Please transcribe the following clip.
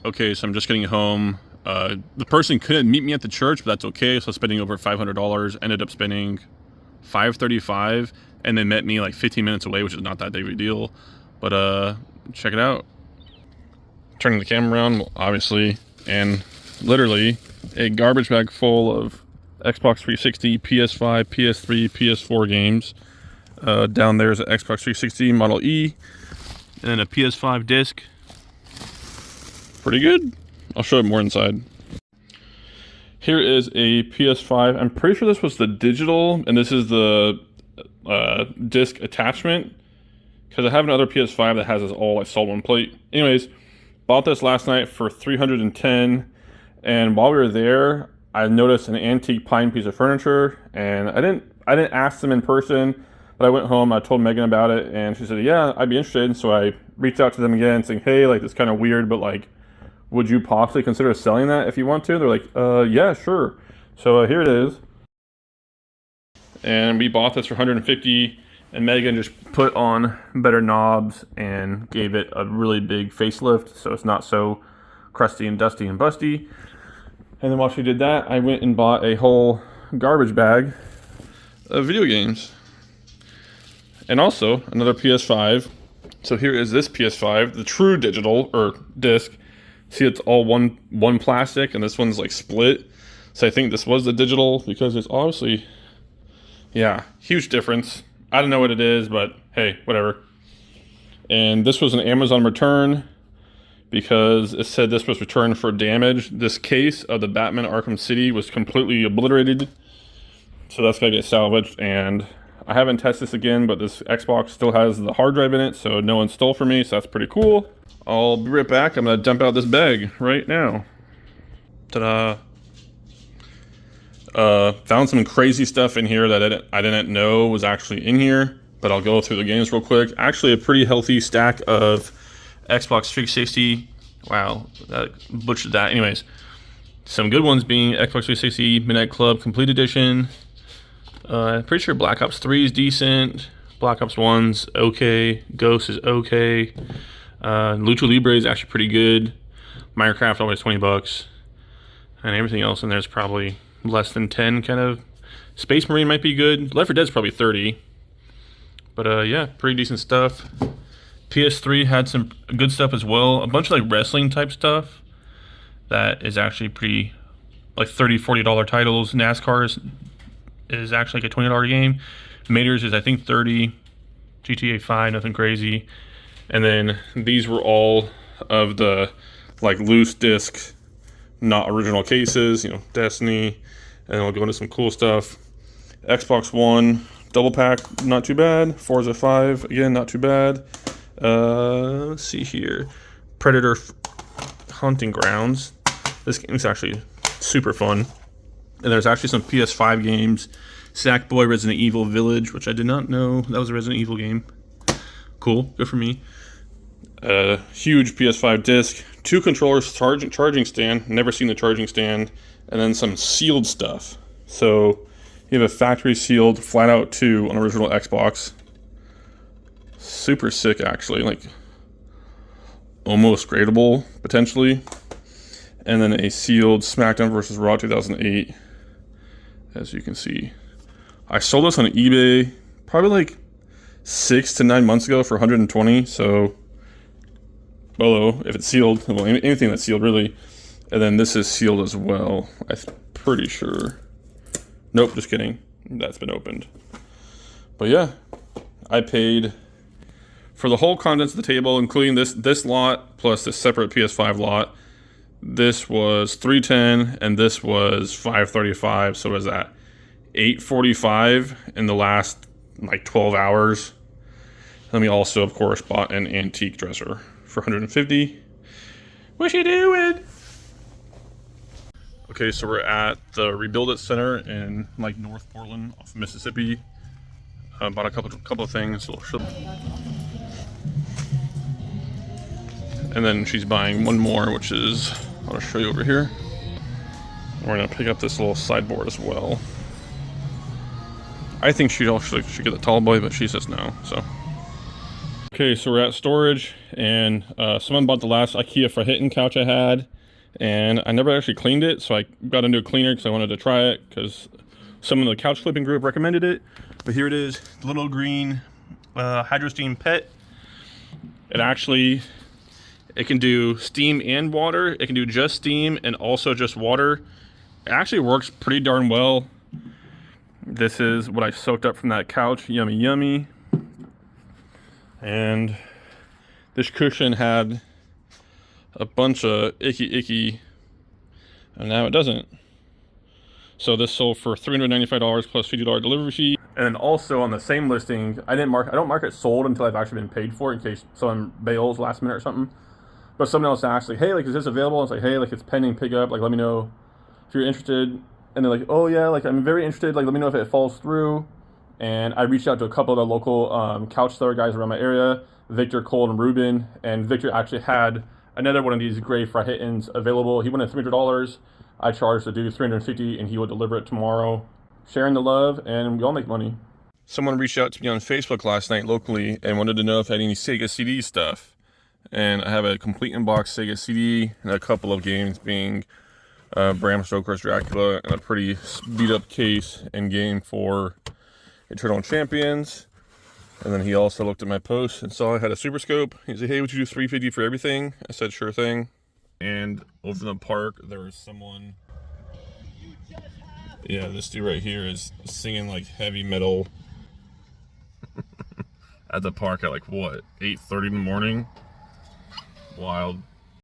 Okay, so I'm just getting home. The person couldn't meet me at the church, but that's okay. So spending over $500. Ended up spending $535, and they met me like 15 minutes away, which is not that big of a deal. But check it out. Turning the camera around, obviously, and literally a garbage bag full of Xbox 360, PS5, PS3, PS4 games. Down there is an Xbox 360 Model E, and then a PS5 disc. Pretty good. I'll show it more inside. Here is a PS5. I'm pretty sure this was the digital, and this is the disc attachment, because I have another PS5 that has this all like solid one plate. Anyways, bought this last night for $310, and while we were there, I noticed an antique pine piece of furniture, and I didn't ask them in person, but I went home, I told Megan about it, and she said, yeah, I'd be interested. So I reached out to them again saying, hey, like, it's kind of weird, but like, would you possibly consider selling that if you want to? They're like, yeah, sure. So here it is. And we bought this for $150, and Megan just put on better knobs and gave it a really big facelift, so it's not so crusty and dusty and busty. And then while she did that, I went and bought a whole garbage bag of video games. And also another PS5. So here is this PS5, the true digital or disc. See, it's all one plastic, and this one's like split. So I think this was the digital, because it's obviously, yeah, huge difference. I don't know what it is, but hey, whatever. And this was an Amazon return, because it said this was returned for damage. This case of the Batman Arkham City was completely obliterated, so that's gonna get salvaged. And I haven't tested this again, but this Xbox still has the hard drive in it, so no one stole from me, so that's pretty cool. I'll be right back. I'm gonna dump out this bag right now. Ta-da. Found some crazy stuff in here that I didn't know was actually in here, but I'll go through the games real quick. Actually, a pretty healthy stack of Xbox 360. Wow, that butchered that. Anyways, some good ones being Xbox 360 Midnight Club Complete Edition. I'm pretty sure Black Ops 3 is decent. Black Ops 1's okay. Ghost is okay. Lucha Libre is actually pretty good. Minecraft always $20. And everything else in there is probably less than 10 kind of. Space Marine might be good. Left 4 Dead's probably 30. But yeah, pretty decent stuff. PS3 had some good stuff as well. A bunch of like wrestling type stuff that is actually pretty, like $30, $40 titles. NASCAR is actually like a $20 game. Maters is I think 30. GTA 5, nothing crazy. And then these were all of the like loose disc, not original cases, you know, Destiny. And we'll go into some cool stuff. Xbox One double pack, not too bad. Forza 5, again, not too bad. Let's see here. Predator Hunting Grounds. This game is actually super fun. And there's actually some PS5 games. Sackboy Resident Evil Village, which I did not know that was a Resident Evil game. Cool, good for me. Huge PS5 disc, 2 controllers, charging stand, never seen the charging stand, and then some sealed stuff. So you have a factory sealed flat out 2 on original Xbox. Super sick, actually, like almost gradable potentially. And then a sealed SmackDown vs. Raw 2008, as you can see. I sold this on eBay probably like 6 to 9 months ago for $120, so Bolo, if it's sealed, well, anything that's sealed really. And then this is sealed as well, I'm pretty sure. Nope, just kidding, that's been opened. But yeah, I paid for the whole contents of the table, including this lot plus this separate PS5 lot. This was $310 and this was $535. So what is that? $845 in the last like 12 hours. Then we also, of course, bought an antique dresser for $150. What you doing? Okay, so we're at the Rebuild It Center in like North Portland off of Mississippi. Bought a couple of things. And then she's buying one more, which is, I'll show you over here. And we're gonna pick up this little sideboard as well. I think she should get the tall boy, but she says no, so. Okay, so we're at storage, and someone bought the last IKEA Frahitten couch I had, and I never actually cleaned it, so I got into a cleaner because I wanted to try it, because some of the couch flipping group recommended it. But here it is, the little green Hydro Steam Pet. It can do steam and water. It can do just steam and also just water. It actually works pretty darn well. This is what I soaked up from that couch. Yummy, yummy. And this cushion had a bunch of icky, and now it doesn't. So this sold for $395 plus $50 delivery fee. And then also on the same listing, I don't mark it sold until I've actually been paid for it, in case someone bails last minute or something. But someone else asked, like, hey, like, is this available? It's like, hey, like, it's pending pickup. Like, let me know if you're interested. And they're like, oh yeah, like, I'm very interested. Like, let me know if it falls through. And I reached out to a couple of the local couch seller guys around my area, Victor, Cole, and Ruben. And Victor actually had another one of these gray Frahittens available. He wanted $300. I charged the dude $350, and he will deliver it tomorrow. Sharing the love, and we all make money. Someone reached out to me on Facebook last night locally and wanted to know if I had any Sega CD stuff. And I have a complete in-box Sega CD and a couple of games, being Bram Stoker's Dracula and a pretty beat-up case and game for Eternal Champions. And then he also looked at my post and saw I had a Super Scope. He said, hey, would you do $350 for everything? I said, sure thing. And over in the park, there was someone... Yeah, this dude right here is singing like heavy metal at the park at like, what, 8:30 in the morning? Wild.